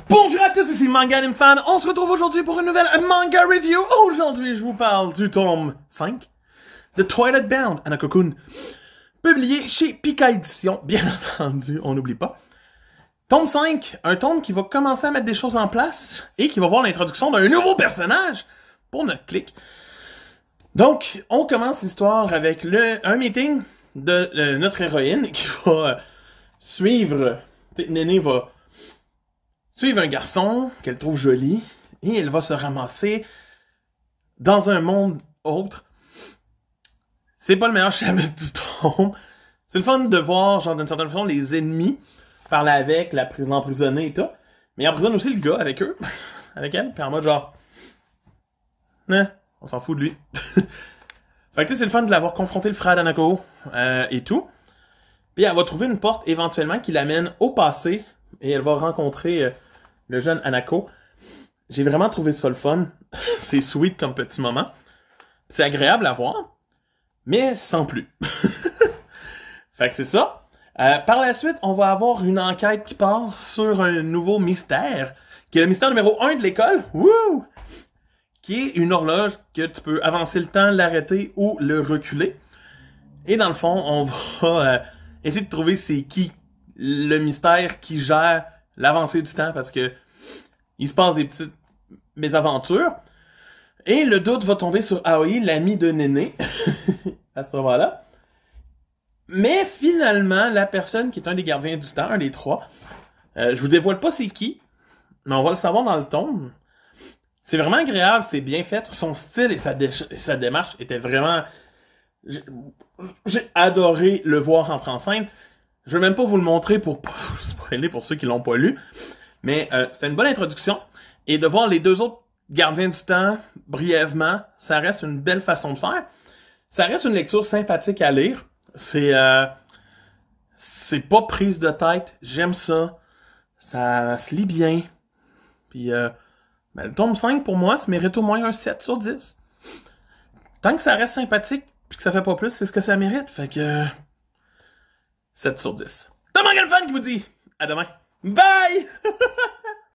Bonjour à tous, ici Manga Anime Fan. On se retrouve aujourd'hui pour une nouvelle manga review. Aujourd'hui, je vous parle du tome 5 de Twilight Bound Hanako-kun, publié chez Pika Édition, bien entendu, on n'oublie pas. Tome 5, un tome qui va commencer à mettre des choses en place et qui va voir l'introduction d'un nouveau personnage pour notre clic. Donc, on commence l'histoire avec un meeting de notre héroïne qui va suivre... Néné va suivre un garçon qu'elle trouve joli et elle va se ramasser dans un monde autre. C'est pas le meilleur chapitre du tome. C'est le fun de voir, genre, d'une certaine façon, les ennemis parler avec, l'emprisonner et tout. Mais il emprisonne aussi le gars avec eux, avec elle, puis en mode genre... on s'en fout de lui. Fait que tu sais, c'est le fun de l'avoir confronté le frère d'Hanako et tout. Puis elle va trouver une porte éventuellement qui l'amène au passé et elle va rencontrer le jeune Hanako. J'ai vraiment trouvé ça le fun. C'est sweet comme petit moment. C'est agréable à voir, mais sans plus. Fait que c'est ça. Par la suite, on va avoir une enquête qui part sur un nouveau mystère, qui est le mystère numéro 1 de l'école. Wouh! Qui est une horloge que tu peux avancer le temps, l'arrêter ou le reculer. Et dans le fond, on va essayer de trouver c'est qui le mystère qui gère l'avancée du temps parce que il se passe des petites mésaventures. Et le doute va tomber sur Aoi, l'ami de Néné, à ce moment-là. Mais finalement, la personne qui est un des gardiens du temps, un des trois, je vous dévoile pas c'est qui, mais on va le savoir dans le tome. C'est vraiment agréable, c'est bien fait. Son style et sa démarche étaient vraiment... J'ai adoré le voir entrer en scène. Je vais même pas vous le montrer pour pas vous spoiler pour ceux qui l'ont pas lu. Mais c'est une bonne introduction. Et de voir les deux autres gardiens du temps brièvement, ça reste une belle façon de faire. Ça reste une lecture sympathique à lire. C'est pas prise de tête. J'aime ça. Ça se lit bien. Puis le tome 5 pour moi, ça mérite au moins un 7 sur 10. Tant que ça reste sympathique puis que ça fait pas plus, c'est ce que ça mérite. Fait que 7 sur 10. C'est Manga Fan qui vous dit à demain. Bye!